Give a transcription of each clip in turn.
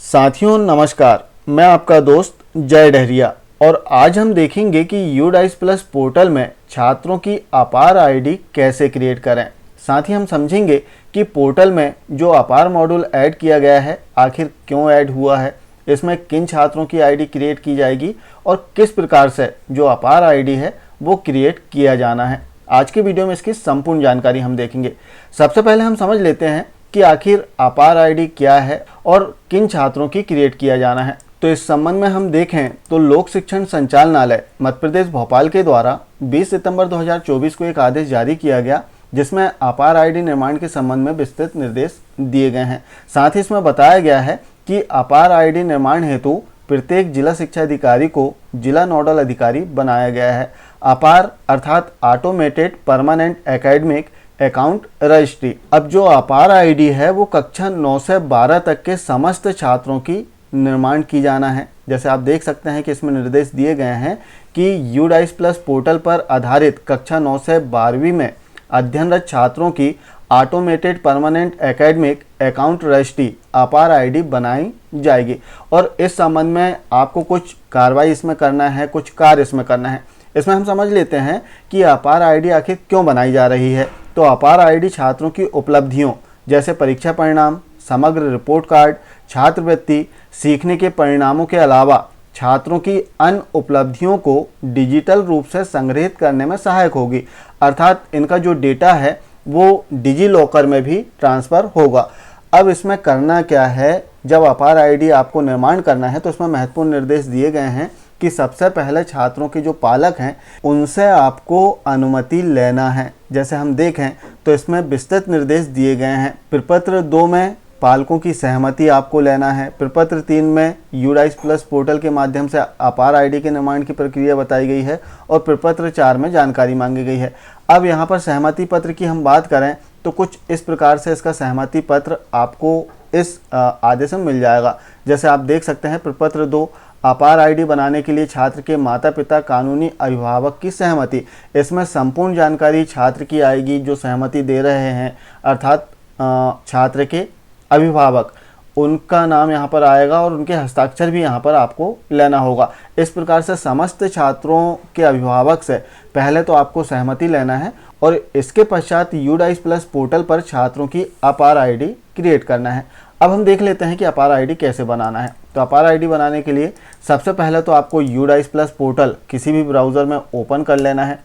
साथियों नमस्कार, मैं आपका दोस्त जय डहरिया और आज हम देखेंगे कि यूडाइस प्लस पोर्टल में छात्रों की अपार आईडी कैसे क्रिएट करें। साथ ही हम समझेंगे कि पोर्टल में जो अपार मॉड्यूल ऐड किया गया है आखिर क्यों ऐड हुआ है, इसमें किन छात्रों की आईडी क्रिएट की जाएगी और किस प्रकार से जो अपार आईडी है वो क्रिएट किया जाना है। आज के वीडियो में इसकी संपूर्ण जानकारी हम देखेंगे। सबसे पहले हम समझ लेते हैं कि आखिर अपार आईडी क्या है और किन छात्रों की क्रिएट किया जाना है। तो इस संबंध में हम देखें तो लोक शिक्षण संचालनालय मध्य प्रदेश भोपाल के द्वारा 20 सितंबर 2024 को एक आदेश जारी किया गया जिसमें अपार आईडी निर्माण के संबंध में विस्तृत निर्देश दिए गए हैं। साथ ही इसमें बताया गया है कि अपार आईडी निर्माण हेतु प्रत्येक जिला शिक्षा अधिकारी को जिला नोडल अधिकारी बनाया गया है। अपार अर्थात automated permanent academic account registry. अब जो अपार आईडी है वो कक्षा 9 से 12 तक के समस्त छात्रों की निर्माण की जाना है। जैसे आप देख सकते हैं कि इसमें निर्देश दिए गए हैं कि यूडाइस प्लस पोर्टल पर आधारित कक्षा 9 से 12वीं में अध्ययनरत छात्रों की automated permanent academic account registry अपार आईडी बनाई जाएगी और इस संबंध में आपको कुछ कार्रवाई इसमें करना है, कुछ कार्य इसमें करना है। इसमें हम समझ लेते हैं कि अपार आईडी आखिर क्यों बनाई जा रही है। तो अपार आईडी छात्रों की उपलब्धियों जैसे परीक्षा परिणाम, समग्र रिपोर्ट कार्ड, छात्रवृत्ति, सीखने के परिणामों के अलावा छात्रों की अन्य उपलब्धियों को डिजिटल रूप से संग्रहित करने में सहायक होगी। अर्थात इनका जो डेटा है वो डिजी लॉकर में भी ट्रांसफ़र होगा। अब इसमें करना क्या है, जब अपार आईडी आपको निर्माण करना है तो इसमें महत्वपूर्ण निर्देश दिए गए हैं कि सबसे पहले छात्रों के जो पालक हैं उनसे आपको अनुमति लेना है। जैसे हम देखें तो इसमें विस्तृत निर्देश दिए गए हैं। प्रपत्र 2 में पालकों की सहमति आपको लेना है। प्रपत्र 3 में यूडाइस प्लस पोर्टल के माध्यम से अपार आईडी के निर्माण की प्रक्रिया बताई गई है और प्रपत्र 4 में जानकारी मांगी गई है। अब यहाँ पर सहमति पत्र की हम बात करें तो कुछ इस प्रकार से इसका सहमति पत्र आपको इस आदेश में मिल जाएगा। जैसे आप देख सकते हैं प्रपत्र 2, अपार आईडी बनाने के लिए छात्र के माता पिता कानूनी अभिभावक की सहमति। इसमें संपूर्ण जानकारी छात्र की आएगी जो सहमति दे रहे हैं, अर्थात छात्र के अभिभावक, उनका नाम यहाँ पर आएगा और उनके हस्ताक्षर भी यहाँ पर आपको लेना होगा। इस प्रकार से समस्त छात्रों के अभिभावक से पहले तो आपको सहमति लेना है और इसके पश्चात यूडाइस प्लस पोर्टल पर छात्रों की अपार आईडी क्रिएट करना है। अब हम देख लेते हैं कि अपार आईडी कैसे बनाना है। तो अपार आईडी बनाने के लिए सबसे पहले तो आपको यूडाइस प्लस पोर्टल किसी भी ब्राउज़र में ओपन कर लेना है।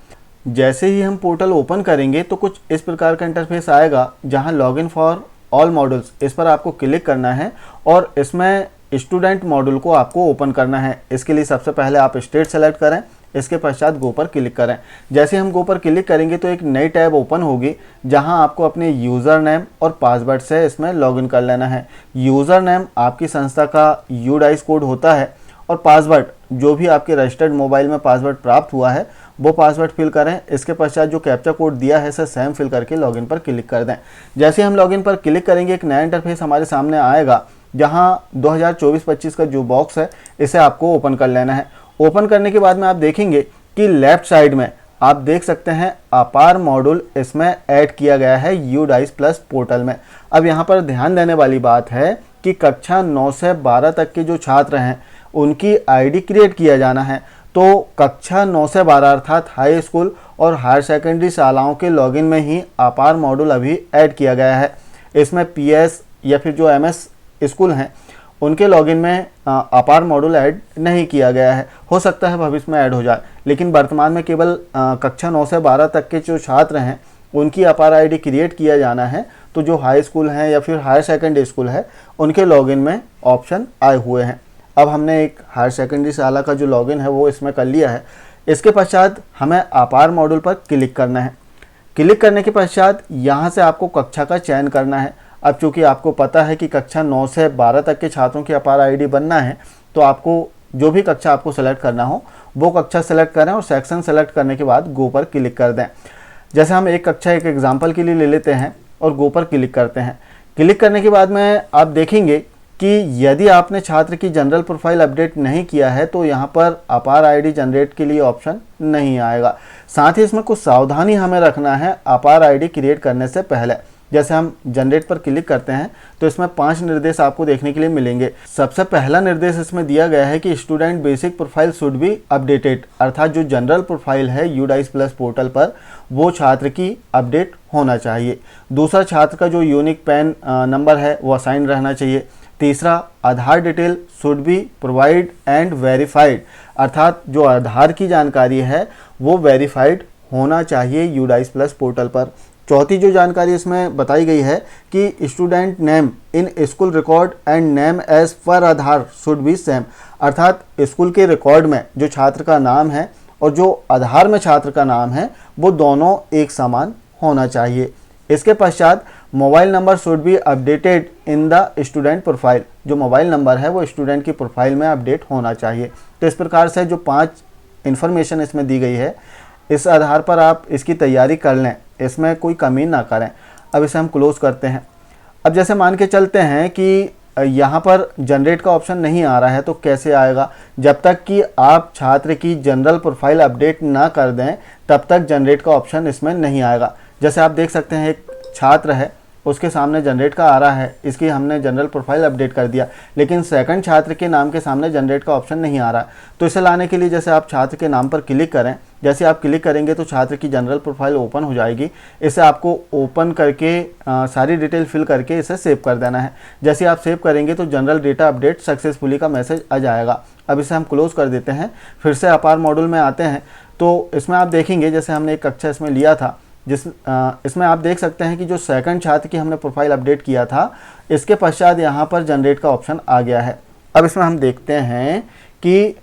जैसे ही हम पोर्टल ओपन करेंगे तो कुछ इस प्रकार का इंटरफेस आएगा जहां लॉगिन फॉर ऑल मॉड्यूल्स, इस पर आपको क्लिक करना है और इसमें स्टूडेंट मॉड्यूल को आपको ओपन करना है। इसके लिए सबसे पहले आप स्टेट सेलेक्ट करें, इसके पश्चात गो पर क्लिक करें। जैसे हम गो पर क्लिक करेंगे तो एक नई टैब ओपन होगी जहां आपको अपने यूज़र नेम और पासवर्ड से इसमें लॉगिन कर लेना है। यूज़र नेम आपकी संस्था का यूडाइस कोड होता है और पासवर्ड जो भी आपके रजिस्टर्ड मोबाइल में पासवर्ड प्राप्त हुआ है वो पासवर्ड फिल करें। इसके पश्चात जो कैप्चा कोड दिया है इसे सेम फिल करके लॉगिन पर क्लिक कर दें। जैसे हम लॉगिन पर क्लिक करेंगे एक नया इंटरफेस हमारे सामने आएगा जहां 2024-25 का जो बॉक्स है इसे आपको ओपन कर लेना है। ओपन करने के बाद में आप देखेंगे कि लेफ्ट साइड में आप देख सकते हैं अपार मॉड्यूल इसमें ऐड किया गया है यूडाइस प्लस पोर्टल में। अब यहाँ पर ध्यान देने वाली बात है कि कक्षा 9 से 12 तक के जो छात्र हैं उनकी आईडी क्रिएट किया जाना है। तो कक्षा 9 से 12 अर्थात हाई स्कूल और हायर सेकेंडरी शालाओं के लॉगिन में ही अपार मॉड्यूल अभी ऐड किया गया है। इसमें पीएस या फिर जो एमएस स्कूल हैं उनके लॉगिन में अपार मॉड्यूल ऐड नहीं किया गया है। हो सकता है भविष्य में ऐड हो जाए, लेकिन वर्तमान में केवल कक्षा 9 से 12 तक के जो छात्र हैं उनकी अपार आईडी क्रिएट किया जाना है। तो जो हाई स्कूल हैं या फिर हायर सेकेंडरी स्कूल है उनके लॉगिन में ऑप्शन आए हुए हैं। अब हमने एक हायर सेकेंडरी शाला का जो लॉगिन है वो इसमें कर लिया है। इसके पश्चात हमें अपार मॉड्यूल पर क्लिक करना है। क्लिक करने के पश्चात यहाँ से आपको कक्षा का चयन करना है। अब चूँकि आपको पता है कि कक्षा 9 से 12 तक के छात्रों की अपार आईडी बनना है तो आपको जो भी कक्षा आपको सेलेक्ट करना हो वो कक्षा सेलेक्ट करें और सेक्शन सेलेक्ट करने के बाद गो पर क्लिक कर दें। जैसे हम एक कक्षा एक एग्जाम्पल के लिए ले लेते हैं और गो पर क्लिक करते हैं। क्लिक करने के बाद में आप देखेंगे कि यदि आपने छात्र की जनरल प्रोफाइल अपडेट नहीं किया है तो यहाँ पर अपार आईडी जनरेट के लिए ऑप्शन नहीं आएगा। साथ ही इसमें कुछ सावधानी हमें रखना है अपार आईडी क्रिएट करने से पहले। जैसे हम जनरेट पर क्लिक करते हैं तो इसमें 5 निर्देश आपको देखने के लिए मिलेंगे। सबसे पहला निर्देश इसमें दिया गया है कि student basic profile should be updated, अर्थात जो जनरल प्रोफाइल है यूडाइस प्लस पोर्टल पर वो छात्र की अपडेट होना चाहिए। दूसरा, छात्र का जो यूनिक पैन नंबर है वो असाइन रहना चाहिए। तीसरा, Aadhaar detail should be provide and verified, अर्थात जो आधार की जानकारी है वो वेरीफाइड होना चाहिए यूडाइस प्लस पोर्टल पर। चौथी जो जानकारी इसमें बताई गई है कि student name in school record and name as per Aadhaar should be same, अर्थात स्कूल के रिकॉर्ड में जो छात्र का नाम है और जो आधार में छात्र का नाम है वो दोनों एक समान होना चाहिए। इसके पश्चात mobile number should be updated in the student profile, जो मोबाइल नंबर है वो स्टूडेंट की प्रोफाइल में अपडेट होना चाहिए। तो इस प्रकार से जो 5 इन्फॉर्मेशन इसमें दी गई है, इस आधार पर आप इसकी तैयारी कर लें, इसमें कोई कमी ना करें। अब इसे हम क्लोज करते हैं। अब जैसे मान के चलते हैं कि यहाँ पर जनरेट का ऑप्शन नहीं आ रहा है, तो कैसे आएगा? जब तक कि आप छात्र की जनरल प्रोफाइल अपडेट ना कर दें तब तक जनरेट का ऑप्शन इसमें नहीं आएगा। जैसे आप देख सकते हैं एक छात्र है, उसके सामने जनरेट का आ रहा है, इसकी हमने जनरल प्रोफाइल अपडेट कर दिया, लेकिन सेकंड छात्र के नाम के सामने जनरेट का ऑप्शन नहीं आ रहा। तो इसे लाने के लिए जैसे आप छात्र के नाम पर क्लिक करें, जैसे आप क्लिक करेंगे तो छात्र की जनरल प्रोफाइल ओपन हो जाएगी। इसे आपको ओपन करके सारी डिटेल फिल करके इसे सेव कर देना है। जैसे आप सेव करेंगे तो जनरल डेटा अपडेट सक्सेसफुली का मैसेज आ जाएगा। अब इसे हम क्लोज कर देते हैं। फिर से अपार मॉड्यूल में आते हैं तो इसमें आप देखेंगे जैसे हमने एक कक्षा इसमें लिया था, इसमें आप देख सकते हैं कि जो सेकंड छात्र की हमने प्रोफाइल अपडेट किया था, इसके पश्चात यहाँ पर जनरेट का ऑप्शन आ गया है। अब इसमें हम देखते हैं कि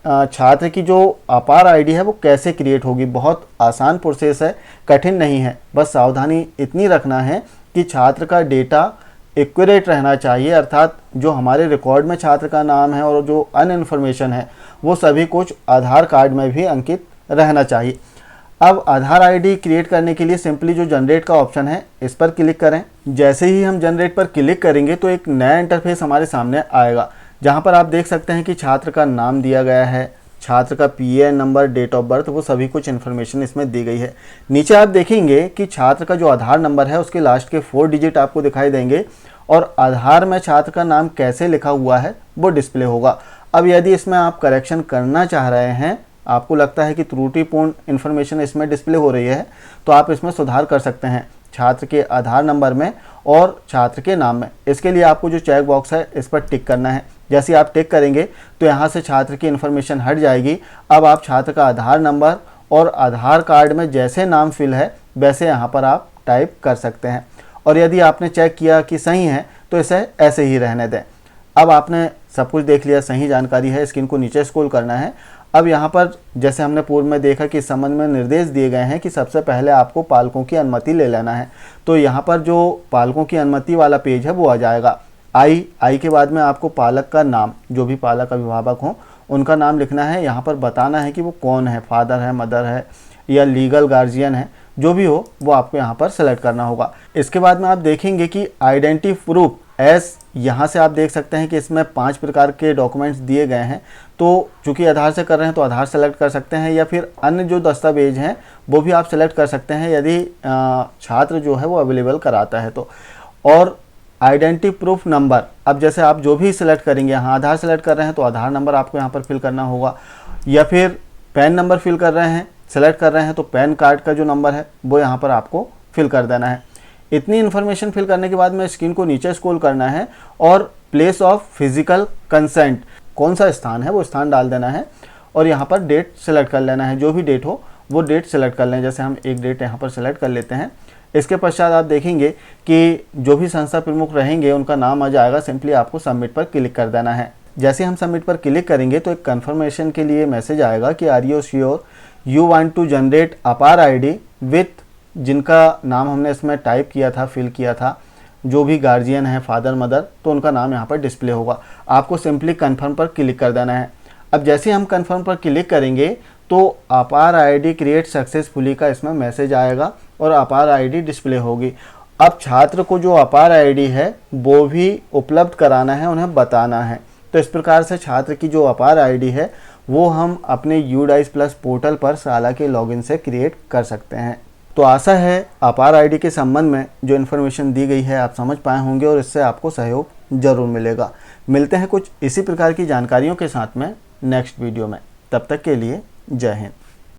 छात्र की जो अपार आईडी है वो कैसे क्रिएट होगी। बहुत आसान प्रोसेस है, कठिन नहीं है। बस सावधानी इतनी रखना है कि छात्र का डेटा एक्यूरेट रहना चाहिए, अर्थात जो हमारे रिकॉर्ड में छात्र का नाम है और जो अन्य इन्फॉर्मेशन है वो सभी कुछ आधार कार्ड में भी अंकित रहना चाहिए। अब आधार आईडी क्रिएट करने के लिए सिंपली जो जनरेट का ऑप्शन है इस पर क्लिक करें। जैसे ही हम जनरेट पर क्लिक करेंगे तो एक नया इंटरफेस हमारे सामने आएगा, जहां पर आप देख सकते हैं कि छात्र का नाम दिया गया है, छात्र का PAN number, date of birth, वो सभी कुछ इन्फॉर्मेशन इसमें दी गई है। नीचे आप देखेंगे कि छात्र का जो आधार नंबर है उसके लास्ट के 4 डिजिट आपको दिखाई देंगे और आधार में छात्र का नाम कैसे लिखा हुआ है वो डिस्प्ले होगा। अब यदि इसमें आप करेक्शन करना चाह रहे हैं, आपको लगता है कि त्रुटिपूर्ण इन्फॉर्मेशन इसमें डिस्प्ले हो रही है, तो आप इसमें सुधार कर सकते हैं छात्र के आधार नंबर में और छात्र के नाम में। इसके लिए आपको जो चेक बॉक्स है इस पर टिक करना है। जैसे आप टिक करेंगे तो यहाँ से छात्र की इन्फॉर्मेशन हट जाएगी। अब आप छात्र का आधार नंबर और आधार कार्ड में जैसे नाम फिल है वैसे यहाँ पर आप टाइप कर सकते हैं। और यदि आपने चेक किया कि सही है तो इसे ऐसे ही रहने दें। अब आपने सब कुछ देख लिया, सही जानकारी है, स्क्रीन को नीचे स्क्रॉल करना है। अब यहाँ पर जैसे हमने पूर्व में देखा कि इस संबंध में निर्देश दिए गए हैं कि सबसे पहले आपको पालकों की अनुमति ले लेना है। तो यहाँ पर जो पालकों की अनुमति वाला पेज है वो आ जाएगा। आई के बाद में आपको पालक का नाम, जो भी पालक अभिभावक हों उनका नाम लिखना है। यहाँ पर बताना है कि वो कौन है, फादर है, मदर है या लीगल गार्जियन है, जो भी हो वो आपको यहाँ पर सेलेक्ट करना होगा। इसके बाद में आप देखेंगे कि आइडेंटिटी प्रूफ एस, यहाँ से आप देख सकते हैं कि इसमें 5 प्रकार के डॉक्यूमेंट्स दिए गए हैं। तो चूंकि आधार से कर रहे हैं तो आधार सेलेक्ट कर सकते हैं या फिर अन्य जो दस्तावेज हैं वो भी आप सेलेक्ट कर सकते हैं यदि छात्र जो है वो अवेलेबल कराता है तो। और आइडेंटिटी प्रूफ नंबर, अब जैसे आप जो भी सिलेक्ट करेंगे, यहाँ आधार सेलेक्ट कर रहे हैं तो आधार नंबर आपको यहाँ पर फिल करना होगा, या फिर पैन नंबर फिल कर रहे हैं, सेलेक्ट कर रहे हैं तो पैन कार्ड का जो नंबर है वो यहाँ पर आपको फिल कर देना है। इतनी इन्फॉर्मेशन फिल करने के बाद में स्क्रीन को नीचे स्क्रॉल करना है और प्लेस ऑफ फिजिकल कंसेंट, कौन सा स्थान है वो स्थान डाल देना है और यहाँ पर डेट सेलेक्ट कर लेना है। जो भी डेट हो वो डेट सेलेक्ट कर लें। जैसे हम एक डेट यहाँ पर सेलेक्ट कर लेते हैं। इसके पश्चात आप देखेंगे कि जो भी संस्था प्रमुख रहेंगे उनका नाम आ जाएगा। सिंपली आपको सबमिट पर क्लिक कर देना है। जैसे हम सबमिट पर क्लिक करेंगे तो एक कन्फर्मेशन के लिए मैसेज आएगा कि are you sure you want to generate APAAR ID with, जिनका नाम हमने इसमें टाइप किया था, फिल किया था, जो भी गार्जियन है, फादर मदर, तो उनका नाम यहाँ पर डिस्प्ले होगा। आपको सिंपली कन्फर्म पर क्लिक कर देना है। अब जैसे हम कन्फर्म पर क्लिक करेंगे तो अपार आईडी क्रिएट सक्सेसफुली का इसमें मैसेज आएगा और अपार आईडी डिस्प्ले होगी। अब छात्र को जो अपार आईडी है वो भी उपलब्ध कराना है, उन्हें बताना है। तो इस प्रकार से छात्र की जो अपार आईडी है वो हम अपने यूडाइस प्लस पोर्टल पर साला के लॉगिन से क्रिएट कर सकते हैं। तो आशा है अपार आईडी के संबंध में जो इन्फॉर्मेशन दी गई है आप समझ पाए होंगे और इससे आपको सहयोग जरूर मिलेगा। मिलते हैं कुछ इसी प्रकार की जानकारियों के साथ में नेक्स्ट वीडियो में। तब तक के लिए जय हिंद।